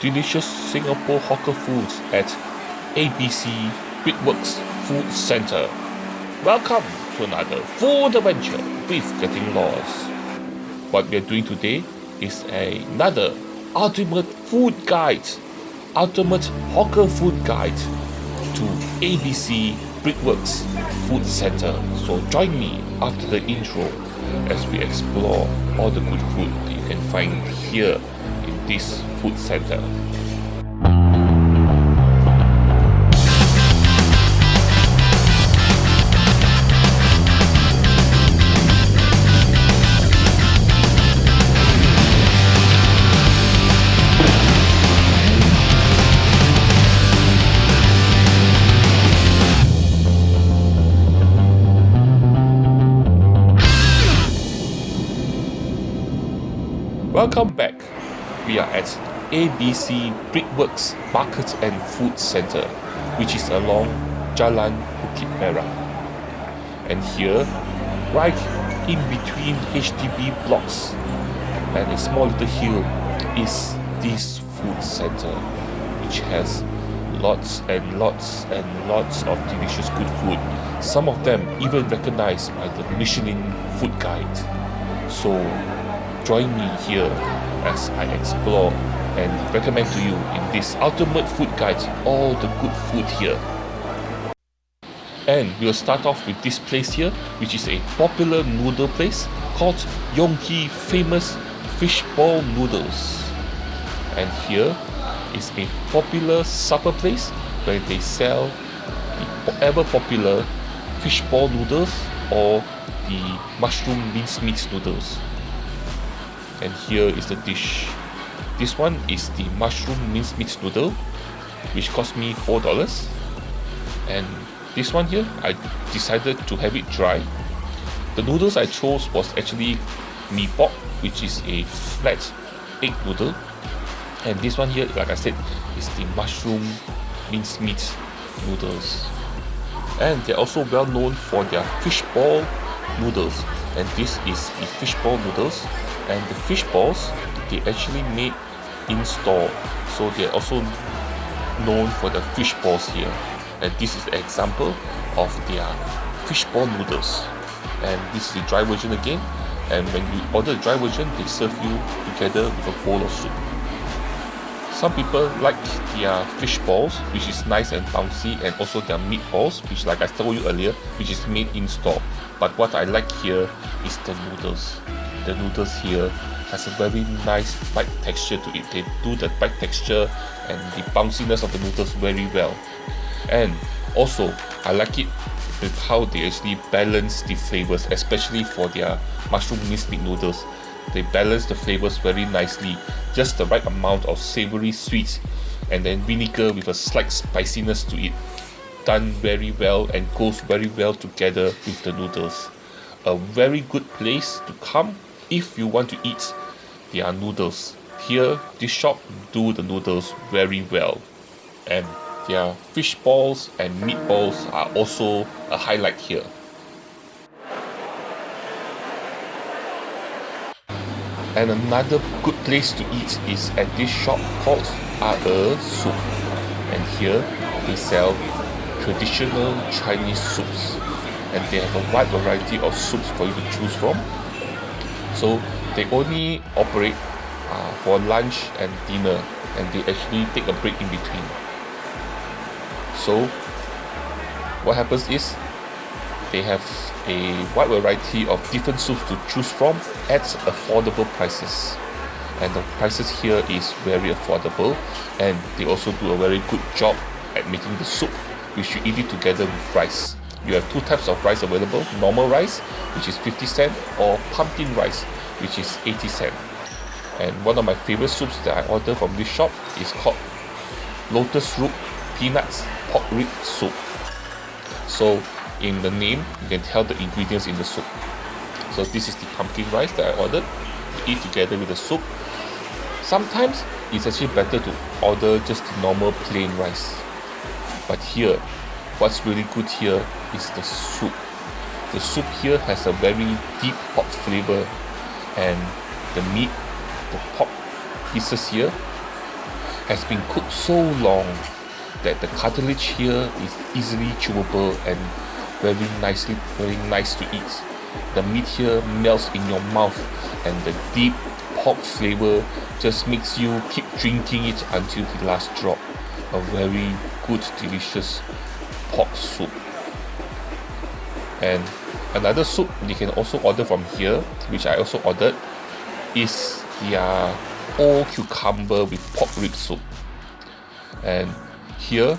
delicious Singapore hawker foods at ABC Brickworks Food Centre. Welcome to another food adventure with Getting Lost. What we are doing today is another ultimate food guide, ultimate hawker food guide to ABC Brickworks Food Centre. So join me after the intro as we explore all the good food that you can find here in this food centre. Welcome back. We are at ABC Brickworks Market and Food Centre, which is along Jalan Bukit Merah. And here, right in between HDB blocks and a small little hill, is this food centre, which has lots and lots and lots of delicious good food. Some of them even recognized by the Michelin Food Guide. So join me here as I explore and recommend to you in this ultimate food guide all the good food here. And we'll start off with this place here, which is a popular noodle place called Yonghe Famous Fishball Noodles. And here is a popular supper place where they sell the ever popular fishball noodles or the mushroom mincemeat noodles. And here is the dish. This one is the mushroom mincemeat noodle, which cost me $4. And this one here, I decided to have it dry. The noodles I chose was actually mee pok, which is a flat egg noodle. And this one here, like I said, is the mushroom mincemeat noodles. And they're also well known for their fishball noodles. And this is the fishball noodles. And the fish balls, they actually made in store, so they're also known for the fish balls here. And this is an example of their fish ball noodles. And this is the dry version again. And when you order the dry version, they serve you together with a bowl of soup. Some people like their fish balls, which is nice and bouncy, and also their meatballs, which, like I told you earlier, which is made in store. But what I like here is the noodles. The noodles here has a very nice bite texture to it. They do the bite texture and the bounciness of the noodles very well. And also, I like it with how they actually balance the flavors, especially for their mushroom mincemeat noodles. They balance the flavors very nicely, just the right amount of savory sweet and then vinegar with a slight spiciness to it. Done very well and goes very well together with the noodles. A very good place to come if you want to eat their noodles. Here, this shop do the noodles very well. And their fish balls and meatballs are also a highlight here. And another good place to eat is at this shop called afew. And here they sell traditional Chinese soups. And they have a wide variety of soups for you to choose from. So they only operate for lunch and dinner, and they actually take a break in between. So what happens is they have a wide variety of different soups to choose from at affordable prices. And the prices here is very affordable, and they also do a very good job at making the soup, which you eat it together with rice. You have two types of rice available: normal rice, which is 50 cents, or pumpkin rice, which is 80 cents. And one of my favorite soups that I order from this shop is called Lotus Root Peanuts Pork Rib Soup. So in the name, you can tell the ingredients in the soup. So this is the pumpkin rice that I ordered to eat together with the soup. Sometimes it's actually better to order just the normal plain rice. But here, what's really good here is the soup. The soup here has a very deep pork flavor, and the meat, the pork pieces here has been cooked so long that the cartilage here is easily chewable and very nice to eat. The meat here melts in your mouth, and the deep pork flavor just makes you keep drinking it until the last drop. A very good, delicious pork soup. And another soup you can also order from here, which I also ordered, is their all cucumber with pork rib soup. And here,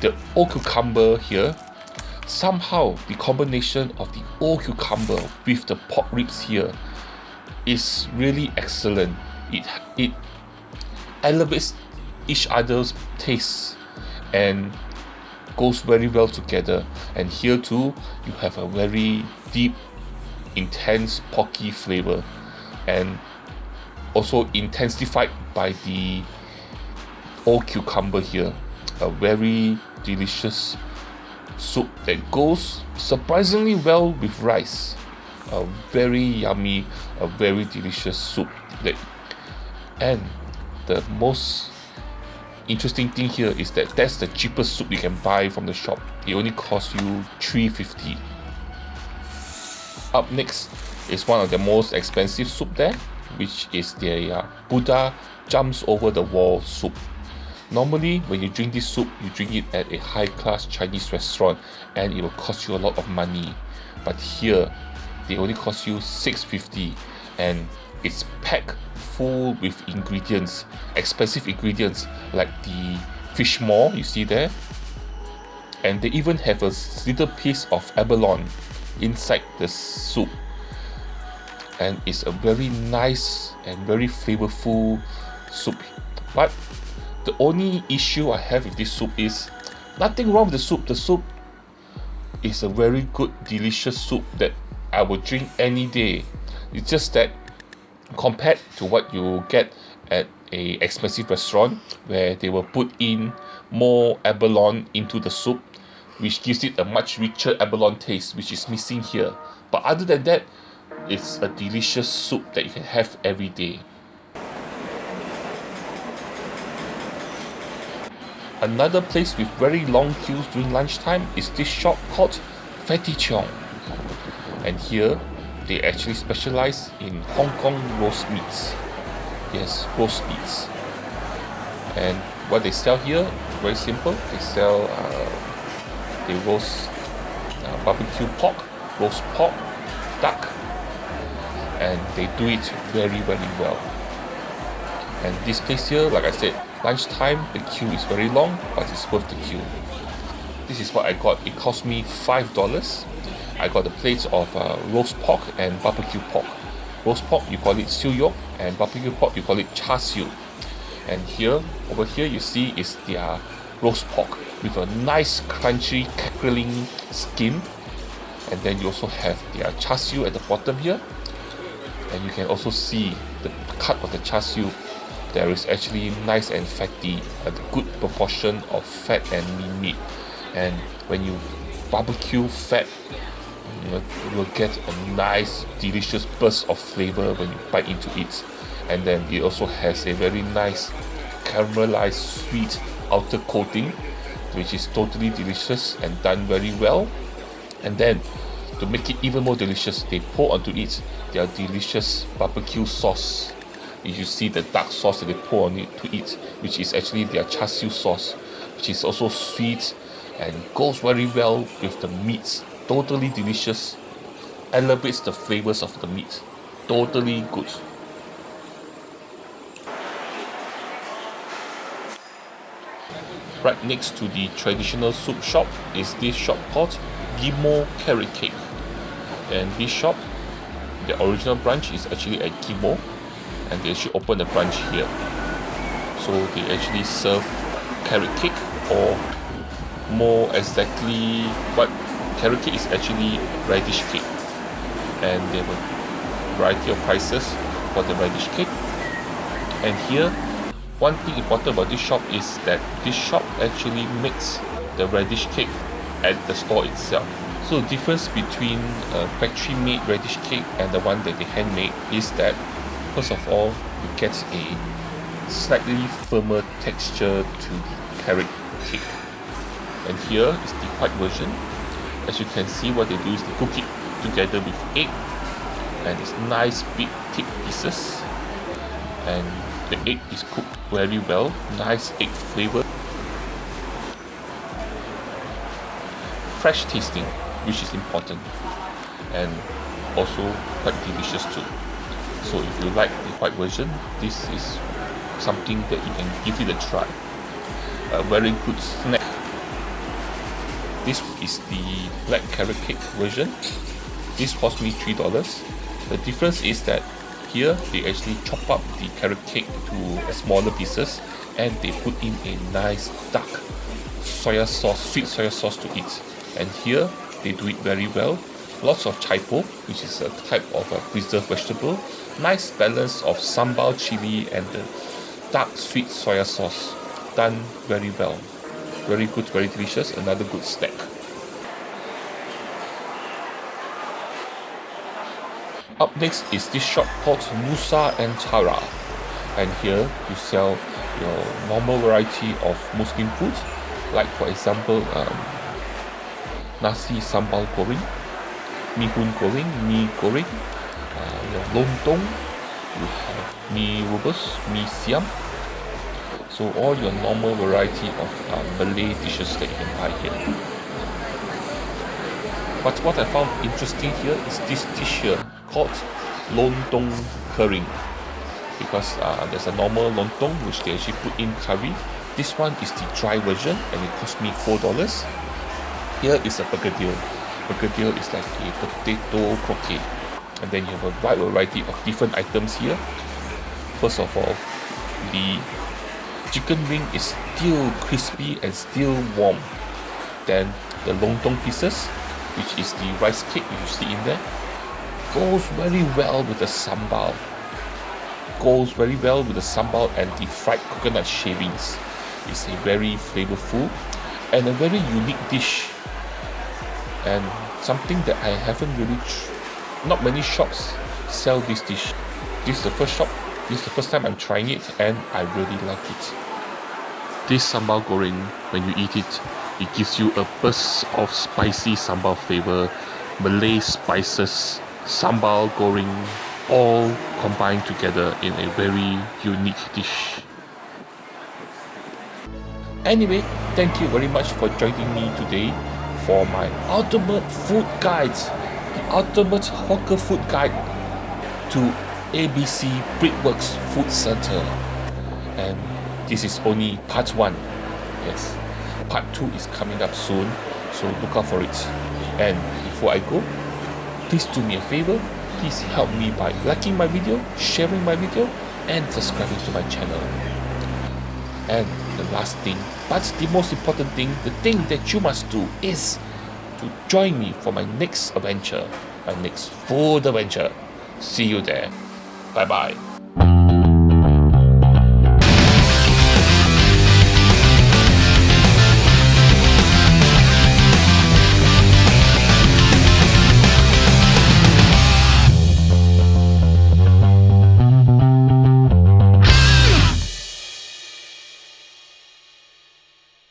the all cucumber here, somehow the combination of the all cucumber with the pork ribs here is really excellent. It elevates each other's taste and goes very well together. And here too, you have a very deep, intense porky flavor, and also intensified by the all cucumber here. A very delicious soup that goes surprisingly well with rice. A very yummy, a very delicious soup. And the most interesting thing here is that that's the cheapest soup you can buy from the shop. It only costs you $3.50. Up next is one of the most expensive soup there, which is the Buddha jumps over the wall soup. Normally, when you drink this soup, you drink it at a high-class Chinese restaurant and it will cost you a lot of money. But here, they only cost you $6.50, and it's packed full with ingredients, expensive ingredients like the fish maw you see there, and they even have a little piece of abalone inside the soup. And it's a very nice and very flavorful soup. But the only issue I have with this soup is nothing wrong with the soup. The soup is a very good, delicious soup that I would drink any day. It's just that compared to what you get at a expensive restaurant where they will put in more abalone into the soup, which gives it a much richer abalone taste, which is missing here. But other than that, it's a delicious soup that you can have every day. Another place with very long queues during lunchtime is this shop called Fatty Chong. And here, they actually specialize in Hong Kong roast meats. Yes, roast meats. And what they sell here, very simple. They roast barbecue pork, roast pork, duck, and they do it very, very well. And this place here, like I said, lunchtime, the queue is very long, but it's worth the queue. This is what I got. It cost me $5. I got a plate of roast pork and barbecue pork. Roast pork, you call it siu yok, and barbecue pork, you call it char siu. And over here, you see is their roast pork with a nice, crunchy, crackling skin. And then you also have their char siu at the bottom here. And you can also see the cut of the char siu. There is actually nice and fatty, a good proportion of fat and lean meat. And when you barbecue fat, you will get a nice, delicious burst of flavor when you bite into it. And then it also has a very nice caramelized sweet outer coating, which is totally delicious and done very well. And then to make it even more delicious, they pour onto it their delicious barbecue sauce. You see the dark sauce that they pour on it to eat, which is actually their char siu sauce, which is also sweet and goes very well with the meats. Totally delicious, elevates the flavors of the meat. Totally good. Right next to the traditional soup shop is this shop called Gimo Carrot Cake. And this shop, the original branch is actually at Gimo, and they actually opened a branch here. So they actually serve carrot cake, or more exactly, what carrot cake is actually radish cake. And they have a variety of prices for the radish cake. And here, one thing important about this shop is that this shop actually makes the radish cake at the store itself. So the difference between a factory-made radish cake and the one that they handmade is that, first of all, you get a slightly firmer texture to the carrot cake. And here is the white version. As you can see, what they do is they cook it together with egg, and it's nice big thick pieces, and the egg is cooked very well, nice egg flavor, fresh tasting, which is important, and also quite delicious too. So if you like the white version, this is something that you can give it a try. A very good snack. This is the black carrot cake version. This cost me $3. The difference is that here they actually chop up the carrot cake to smaller pieces, and they put in a nice dark soya sauce, sweet soya sauce to it. And here they do it very well. Lots of chaipo, which is a type of a preserved vegetable. Nice balance of sambal chili and the dark sweet soya sauce. Done very well. Very good, very delicious. Another good snack. Up next is this shop called Musa Chara, and here you sell your normal variety of Muslim food, like for example nasi sambal goreng, mee hoon goreng, mee goreng, your lontong, you have mee rebus, mee siam. So all your normal variety of Malay dishes that you can buy here. But what I found interesting here is this dish here called lontong kering, because there's a normal lontong which they actually put in curry. This one is the dry version, and it cost me $4. Here is a bergedil. Bergedil is like a potato croquette, and then you have a wide variety of different items here. First of all, the chicken wing is still crispy and still warm. Then the lontong pieces, which is the rice cake you see in there, goes very well with the sambal. Goes very well with the sambal and the fried coconut shavings. It's a very flavorful and a very unique dish, and something that I haven't really not many shops sell this dish. This is the first shop. This is the first time I'm trying it, and I really like it. This sambal goreng, when you eat it, it gives you a burst of spicy sambal flavor, Malay spices, sambal goreng, all combined together in a very unique dish. Anyway, thank you very much for joining me today for my ultimate food guides, the ultimate hawker food guide to ABC Brickworks Food Center. And this is only part 1. Yes, part 2 is coming up soon, so look out for it. And before I go, please do me a favor. Please help me by liking my video, sharing my video, and subscribing to my channel. And the last thing, but the most important thing, the thing that you must do is to join me for my next adventure, my next food adventure. See you there. Bye bye.